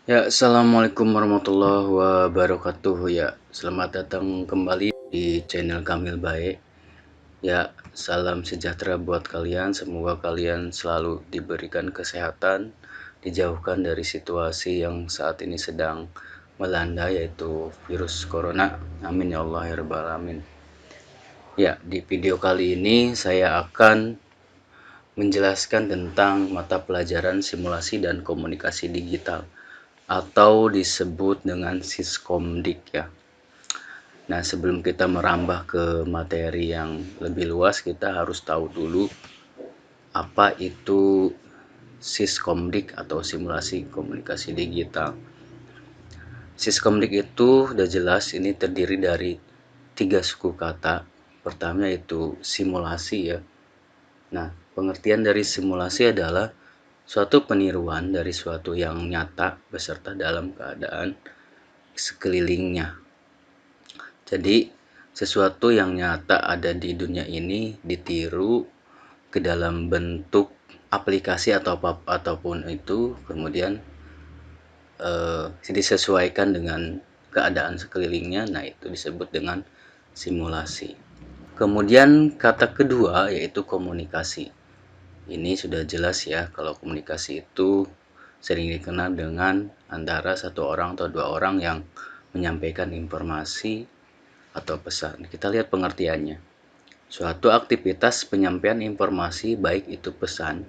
Ya, assalamualaikum warahmatullahi wabarakatuh. Ya, selamat datang kembali di channel Kamil Baik. Ya, salam sejahtera buat kalian. Semoga kalian selalu diberikan kesehatan, dijauhkan dari situasi yang saat ini sedang melanda, yaitu virus corona. Amin ya Allah ya Rabbal Alamin. Ya, di video kali ini saya akan menjelaskan tentang mata pelajaran simulasi dan komunikasi digital atau disebut dengan Siskomdik ya. Nah, sebelum kita merambah ke materi yang lebih luas, kita harus tahu dulu apa itu Siskomdik atau simulasi komunikasi digital. Siskomdik itu udah jelas ini terdiri dari 3 suku kata. Pertama yaitu simulasi ya. Nah, pengertian dari simulasi adalah suatu peniruan dari suatu yang nyata beserta dalam keadaan sekelilingnya. Jadi, sesuatu yang nyata ada di dunia ini ditiru ke dalam bentuk aplikasi ataupun itu, kemudian disesuaikan dengan keadaan sekelilingnya. Nah, itu disebut dengan simulasi. Kemudian kata kedua yaitu komunikasi. Ini sudah jelas ya, kalau komunikasi itu sering dikenal dengan antara satu orang atau dua orang yang menyampaikan informasi atau pesan. Kita lihat pengertiannya. Suatu aktivitas penyampaian informasi baik itu pesan,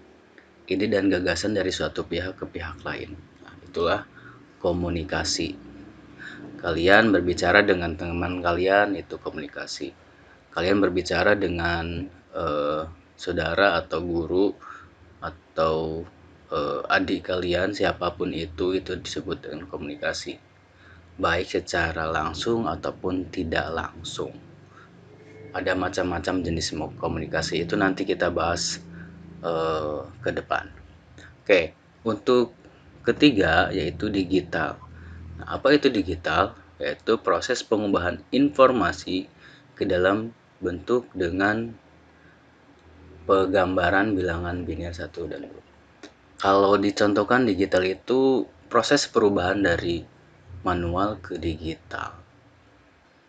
ide dan gagasan dari suatu pihak ke pihak lain. Nah, itulah komunikasi. Kalian berbicara dengan teman kalian, itu komunikasi. Kalian berbicara dengan saudara atau guru atau adik kalian, siapapun itu disebut dengan komunikasi, baik secara langsung ataupun tidak langsung. Ada macam-macam jenis komunikasi, itu nanti kita bahas ke depan. Oke, untuk ketiga yaitu digital. Nah, apa itu digital? Yaitu proses pengubahan informasi ke dalam bentuk dengan penggambaran bilangan biner 1 dan 2. Kalau dicontohkan digital itu proses perubahan dari manual ke digital.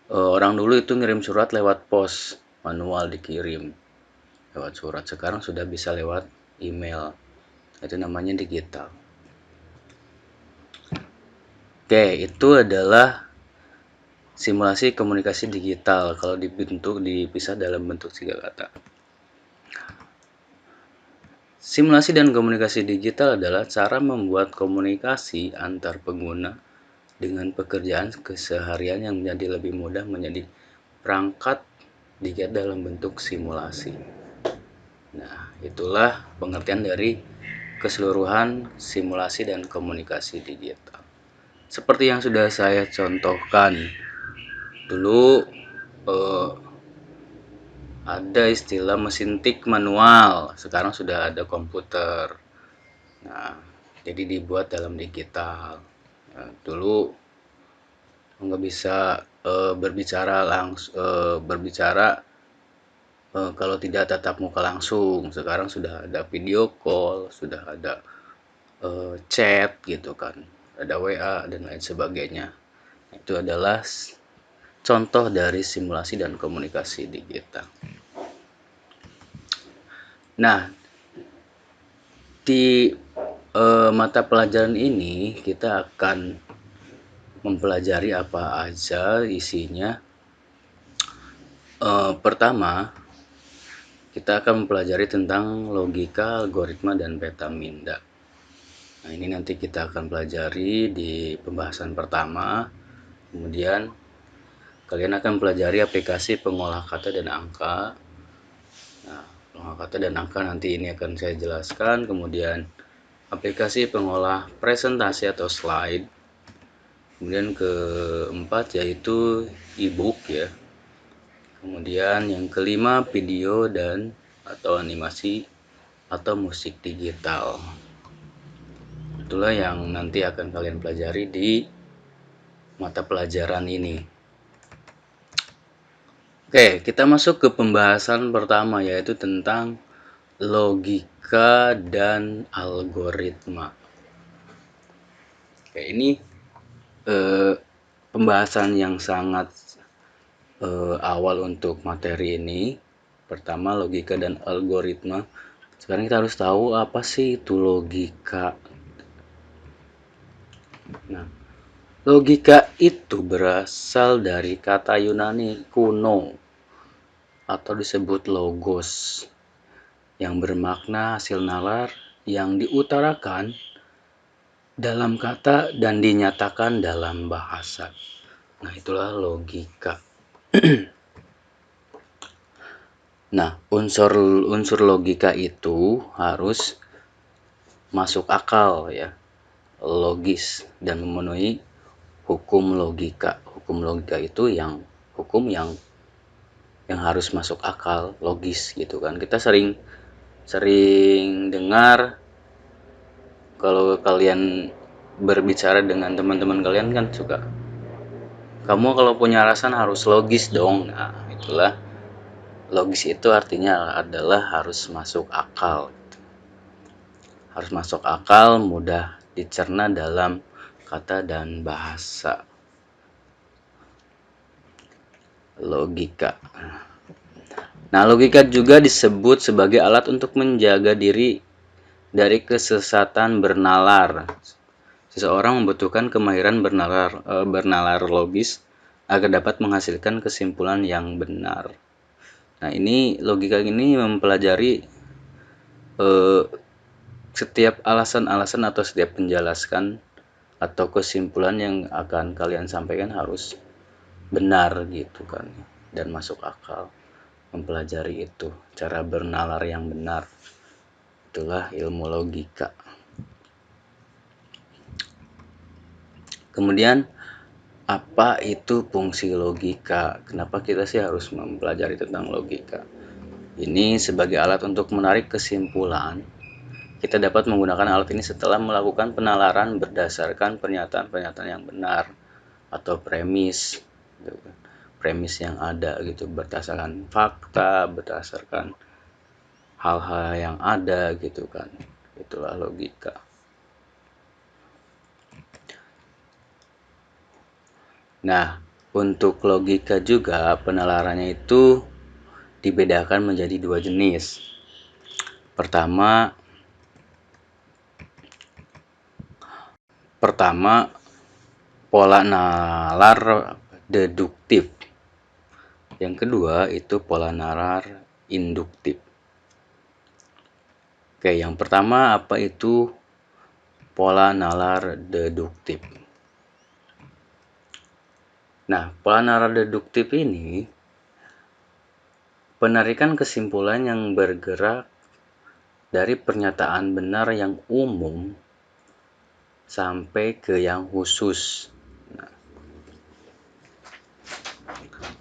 Orang dulu itu ngirim surat lewat pos, manual dikirim lewat surat. Sekarang sudah bisa lewat email. Itu namanya digital. Oke, itu adalah simulasi komunikasi digital kalau dipisah dalam bentuk 3 kata. Simulasi dan komunikasi digital adalah cara membuat komunikasi antar pengguna dengan pekerjaan keseharian yang menjadi lebih mudah menjadi perangkat digital dalam bentuk simulasi. Nah, itulah pengertian dari keseluruhan simulasi dan komunikasi digital. Seperti yang sudah saya contohkan dulu, ada istilah mesin tik manual, sekarang sudah ada komputer. Nah, jadi dibuat dalam digital. Nah, dulu nggak bisa berbicara kalau tidak tatap muka langsung. Sekarang sudah ada video call, sudah ada chat gitu kan, ada WA dan lain sebagainya. Itu adalah contoh dari simulasi dan komunikasi digital. Nah, di mata pelajaran ini kita akan mempelajari apa aja isinya. Pertama, kita akan mempelajari tentang logika, algoritma, dan peta minda. Nah, ini nanti kita akan pelajari di pembahasan pertama. Kemudian kalian akan pelajari aplikasi pengolah kata dan angka. Nah, pengolah kata dan angka nanti ini akan saya jelaskan. Kemudian aplikasi pengolah presentasi atau slide. Kemudian keempat yaitu e-book ya. Kemudian yang kelima video dan atau animasi atau musik digital. Itulah yang nanti akan kalian pelajari di mata pelajaran ini. Oke, kita masuk ke pembahasan pertama yaitu tentang logika dan algoritma. Oke, ini pembahasan yang sangat awal untuk materi ini. Pertama, logika dan algoritma. Sekarang kita harus tahu apa sih itu logika. Nah, logika itu berasal dari kata Yunani kuno atau disebut logos yang bermakna hasil nalar yang diutarakan dalam kata dan dinyatakan dalam bahasa. Nah, itulah logika. Nah, unsur logika itu harus masuk akal ya, logis dan memenuhi hukum logika. Hukum logika itu hukum yang harus masuk akal, logis gitu kan. Kita sering dengar kalau kalian berbicara dengan teman-teman kalian kan suka, kamu kalau punya alasan harus logis dong. Nah, itulah logis itu artinya adalah harus masuk akal. Harus masuk akal, mudah dicerna dalam kata dan bahasa. Logika. Nah, logika juga disebut sebagai alat untuk menjaga diri dari kesesatan bernalar. Seseorang membutuhkan kemahiran bernalar logis agar dapat menghasilkan kesimpulan yang benar. Nah, ini logika ini mempelajari setiap alasan-alasan atau setiap penjelasan atau kesimpulan yang akan kalian sampaikan harus benar gitu kan, dan masuk akal. Mempelajari itu cara bernalar yang benar, itulah ilmu logika. Kemudian apa itu fungsi logika? Kenapa kita sih harus mempelajari tentang logika? Ini sebagai alat untuk menarik kesimpulan. Kita dapat menggunakan alat ini setelah melakukan penalaran berdasarkan pernyataan-pernyataan yang benar atau premis yang ada gitu, berdasarkan fakta, berdasarkan hal-hal yang ada gitu kan. Itulah logika. Nah, untuk logika juga penalarannya itu dibedakan menjadi dua jenis. Pertama pola nalar deduktif. Yang kedua itu pola nalar induktif. Oke, yang pertama apa itu pola nalar deduktif? Nah, pola nalar deduktif ini penarikan kesimpulan yang bergerak dari pernyataan benar yang umum sampai ke yang khusus. Nah,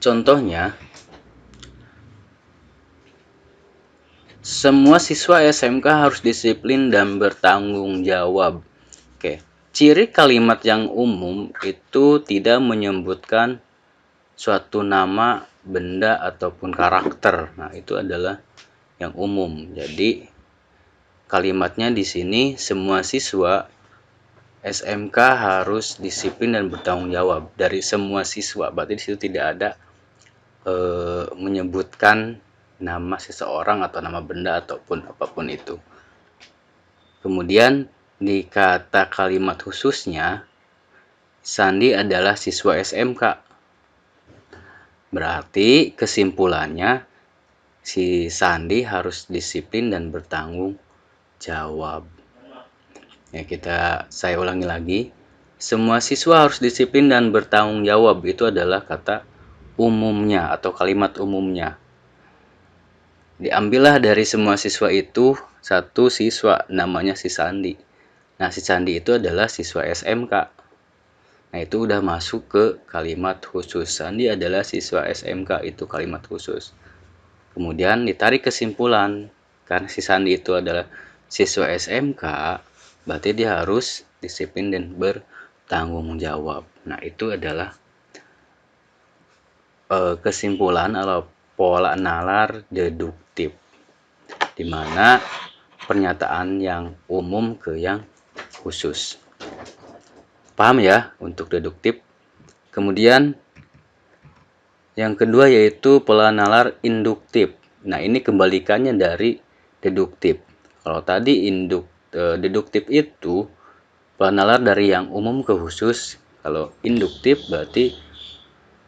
contohnya, semua siswa SMK harus disiplin dan bertanggung jawab. Oke, ciri kalimat yang umum itu tidak menyebutkan suatu nama, benda, ataupun karakter. Nah, itu adalah yang umum. Jadi, kalimatnya di sini semua siswa SMK harus disiplin dan bertanggung jawab. Dari semua siswa, berarti di situ tidak ada menyebutkan nama seseorang atau nama benda ataupun apapun itu. Kemudian di kata kalimat khususnya, Sandi adalah siswa SMK. Berarti kesimpulannya si Sandi harus disiplin dan bertanggung jawab. Ya, saya ulangi lagi. Semua siswa harus disiplin dan bertanggung jawab, itu adalah kata umumnya atau kalimat umumnya. Diambillah dari semua siswa itu satu siswa, namanya si Sandi. Nah, si Sandi itu adalah siswa SMK. Nah, itu udah masuk ke kalimat khusus. Sandi adalah siswa SMK, itu kalimat khusus. Kemudian ditarik kesimpulan, karena si Sandi itu adalah siswa SMK, berarti dia harus disiplin dan bertanggung jawab. Nah, itu adalah kesimpulan atau pola nalar deduktif, di mana pernyataan yang umum ke yang khusus. Paham ya untuk deduktif? Kemudian yang kedua yaitu pola nalar induktif. Nah, ini kebalikannya dari deduktif. Kalau tadi deduktif itu pola nalar dari yang umum ke khusus. Kalau induktif berarti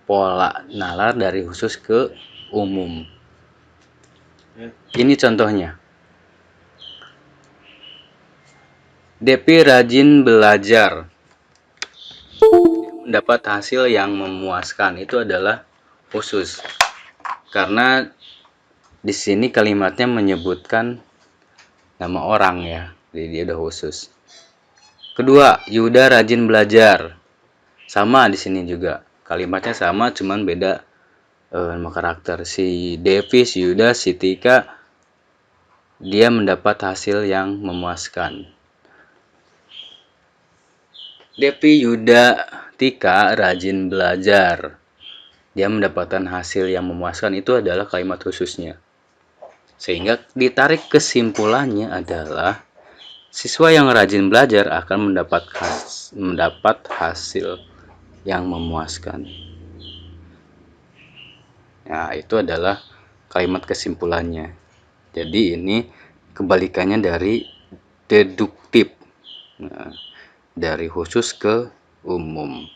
pola nalar dari khusus ke umum. Ini contohnya. Depi rajin belajar, mendapat hasil yang memuaskan. Itu adalah khusus. Karena di sini kalimatnya menyebutkan nama orang ya. Jadi dia udah khusus. Kedua, Yuda rajin belajar. Sama di sini juga. Kalimatnya sama, cuman beda nama karakter. Si Devi, si Yuda, si Tika, dia mendapat hasil yang memuaskan. Devi, Yuda, Tika rajin belajar. Dia mendapatkan hasil yang memuaskan. Itu adalah kalimat khususnya. Sehingga ditarik kesimpulannya adalah siswa yang rajin belajar akan mendapat hasil yang memuaskan. Nah, itu adalah kalimat kesimpulannya. Jadi ini kebalikannya dari deduktif. Nah, dari khusus ke umum.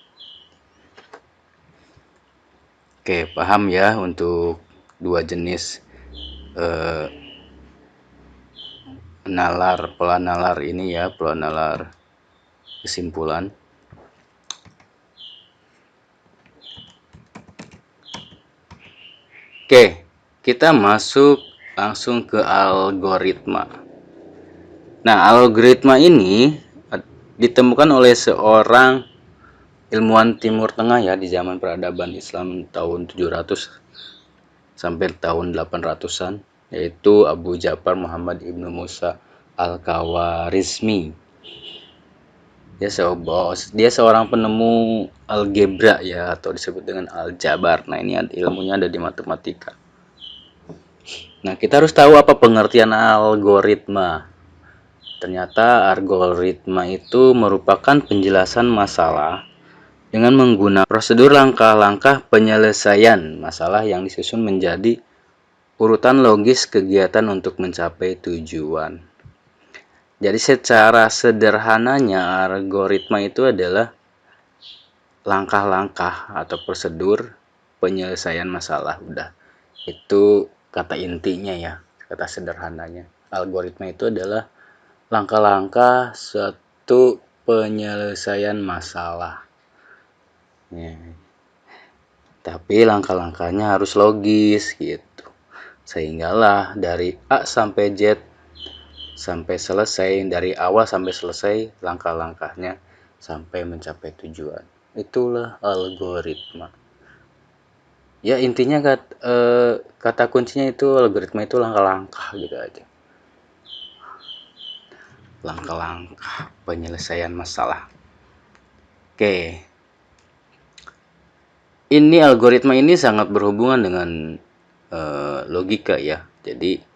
Oke, paham ya untuk dua jenis pola nalar ini ya, pola nalar kesimpulan. Oke, kita masuk langsung ke algoritma. Nah, algoritma ini ditemukan oleh seorang ilmuwan Timur Tengah ya di zaman peradaban Islam tahun 700 sampai tahun 800-an, yaitu Abu Ja'far Muhammad Ibnu Musa Al-Khawarizmi. Dia seorang penemu algebra ya, atau disebut dengan aljabar. Nah, ini ilmunya ada di matematika. Nah, kita harus tahu apa pengertian algoritma. Ternyata algoritma itu merupakan penjelasan masalah dengan menggunakan prosedur langkah-langkah penyelesaian masalah yang disusun menjadi urutan logis kegiatan untuk mencapai tujuan. Jadi secara sederhananya algoritma itu adalah langkah-langkah atau prosedur penyelesaian masalah. Udah, itu kata intinya ya, kata sederhananya. Algoritma itu adalah langkah-langkah suatu penyelesaian masalah. Ya. Tapi langkah-langkahnya harus logis gitu. Sehinggalah dari A sampai Z sampai selesai, dari awal sampai selesai langkah-langkahnya sampai mencapai tujuan. Itulah algoritma. Ya intinya kata kuncinya itu algoritma itu langkah-langkah gitu aja. Langkah-langkah penyelesaian masalah. Oke. Ini algoritma ini sangat berhubungan dengan logika ya. Jadi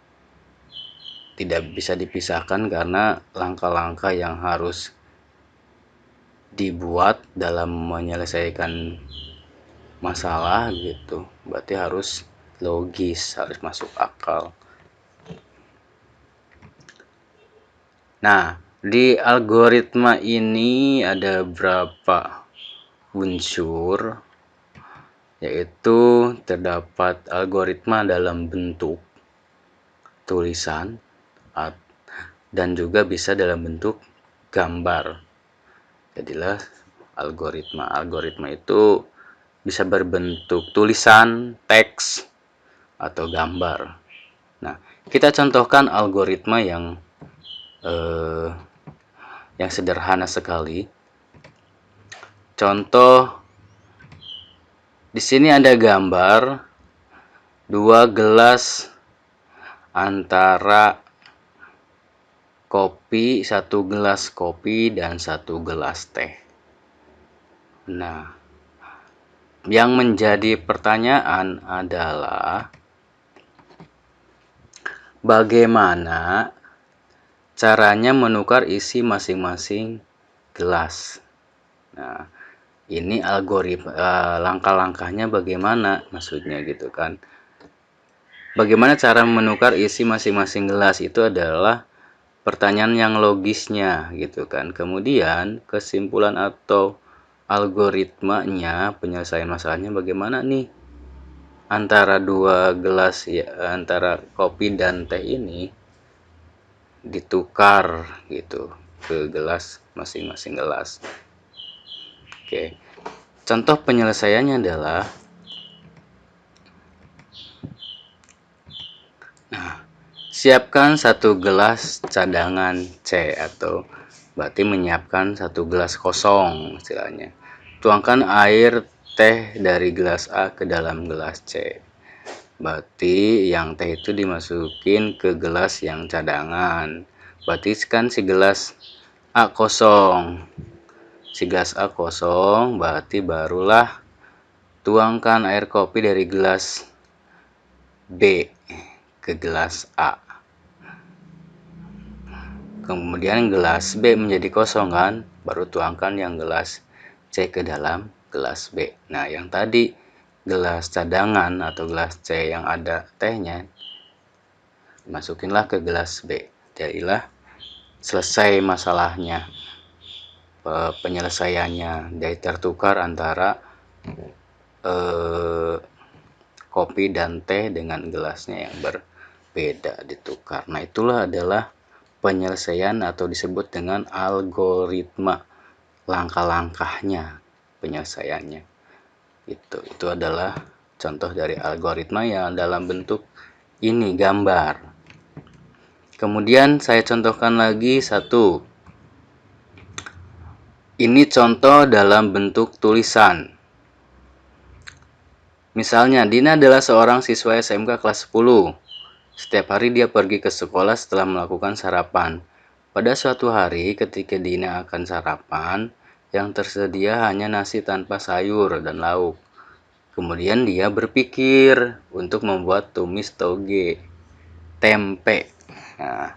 tidak bisa dipisahkan karena langkah-langkah yang harus dibuat dalam menyelesaikan masalah gitu. Berarti harus logis, harus masuk akal. Nah, di algoritma ini ada berapa unsur, yaitu terdapat algoritma dalam bentuk tulisan dan juga bisa dalam bentuk gambar. Jadilah algoritma. Algoritma itu bisa berbentuk tulisan, teks, atau gambar. Nah, kita contohkan algoritma yang sederhana sekali. Contoh, di sini ada gambar 2 gelas antara kopi, 1 gelas kopi dan 1 gelas teh. Nah, yang menjadi pertanyaan adalah bagaimana caranya menukar isi masing-masing gelas. Nah, ini algoritma langkah-langkahnya bagaimana maksudnya gitu kan. Bagaimana cara menukar isi masing-masing gelas itu adalah pertanyaan yang logisnya gitu kan. Kemudian kesimpulan atau algoritmanya penyelesaian masalahnya bagaimana nih antara dua gelas ya, antara kopi dan teh ini ditukar gitu ke gelas masing-masing gelas. Oke. Contoh penyelesaiannya adalah siapkan satu gelas cadangan C atau berarti menyiapkan satu gelas kosong istilahnya. Tuangkan air teh dari gelas A ke dalam gelas C. Berarti yang teh itu dimasukin ke gelas yang cadangan. Berarti kan si gelas A kosong. Si gelas A kosong berarti barulah tuangkan air kopi dari gelas B ke gelas A. Kemudian gelas B menjadi kosong kan, baru tuangkan yang gelas C ke dalam gelas B. Nah, yang tadi gelas cadangan atau gelas C yang ada tehnya, masukinlah ke gelas B. Jadilah selesai masalahnya, penyelesaiannya. Jadi tertukar antara kopi dan teh dengan gelasnya yang berbeda ditukar. Nah, itulah adalah penyelesaian atau disebut dengan algoritma, langkah-langkahnya penyelesaiannya. Itu adalah contoh dari algoritma yang dalam bentuk ini gambar. Kemudian saya contohkan lagi satu. Ini contoh dalam bentuk tulisan. Misalnya, Dina adalah seorang siswa SMK kelas 10. Setiap hari dia pergi ke sekolah setelah melakukan sarapan. Pada suatu hari ketika Dina akan sarapan, yang tersedia hanya nasi tanpa sayur dan lauk. Kemudian dia berpikir untuk membuat tumis toge, tempe. Nah,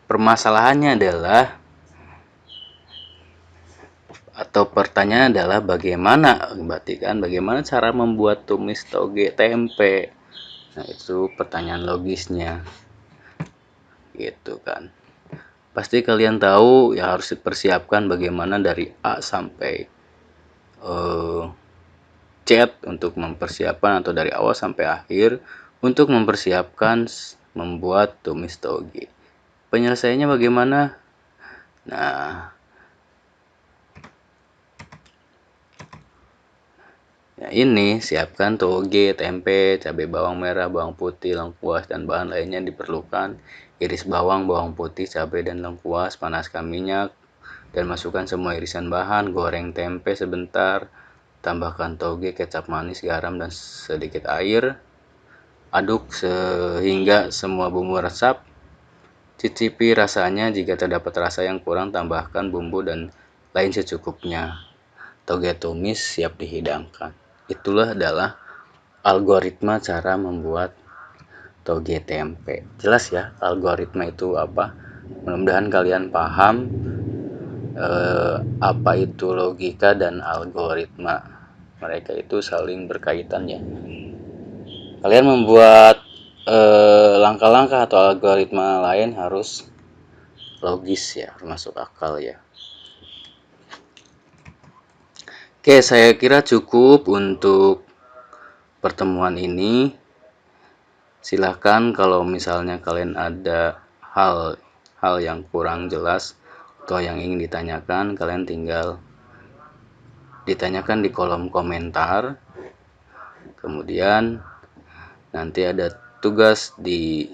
permasalahannya adalah atau pertanyaan adalah bagaimana cara membuat tumis toge tempe. Nah, itu pertanyaan logisnya. Gitu kan. Pasti kalian tahu ya harus dipersiapkan bagaimana dari A sampai Z untuk mempersiapkan atau dari awal sampai akhir untuk mempersiapkan membuat tumis toge. Penyelesaiannya bagaimana? Nah, ya ini siapkan toge, tempe, cabai bawang merah, bawang putih, lengkuas, dan bahan lainnya diperlukan. Iris bawang, bawang putih, cabai, dan lengkuas, panaskan minyak, dan masukkan semua irisan bahan. Goreng tempe sebentar, tambahkan toge, kecap manis, garam, dan sedikit air. Aduk sehingga semua bumbu resap. Cicipi rasanya, jika terdapat rasa yang kurang, tambahkan bumbu dan lain secukupnya. Toge tumis siap dihidangkan. Itulah adalah algoritma cara membuat toge tempe. Jelas ya algoritma itu apa? Mudah-mudahan kalian paham apa itu logika dan algoritma. Mereka itu saling berkaitan ya. Kalian membuat langkah-langkah atau algoritma lain harus logis ya, masuk akal ya. Oke, saya kira cukup untuk pertemuan ini. Silahkan kalau misalnya kalian ada hal yang kurang jelas atau yang ingin ditanyakan, kalian tinggal ditanyakan di kolom komentar. Kemudian nanti ada tugas di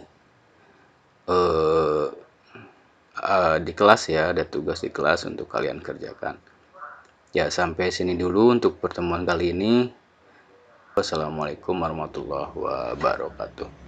kelas ya, ada tugas di kelas untuk kalian kerjakan. Ya, sampai sini dulu untuk pertemuan kali ini. Wassalamualaikum warahmatullahi wabarakatuh.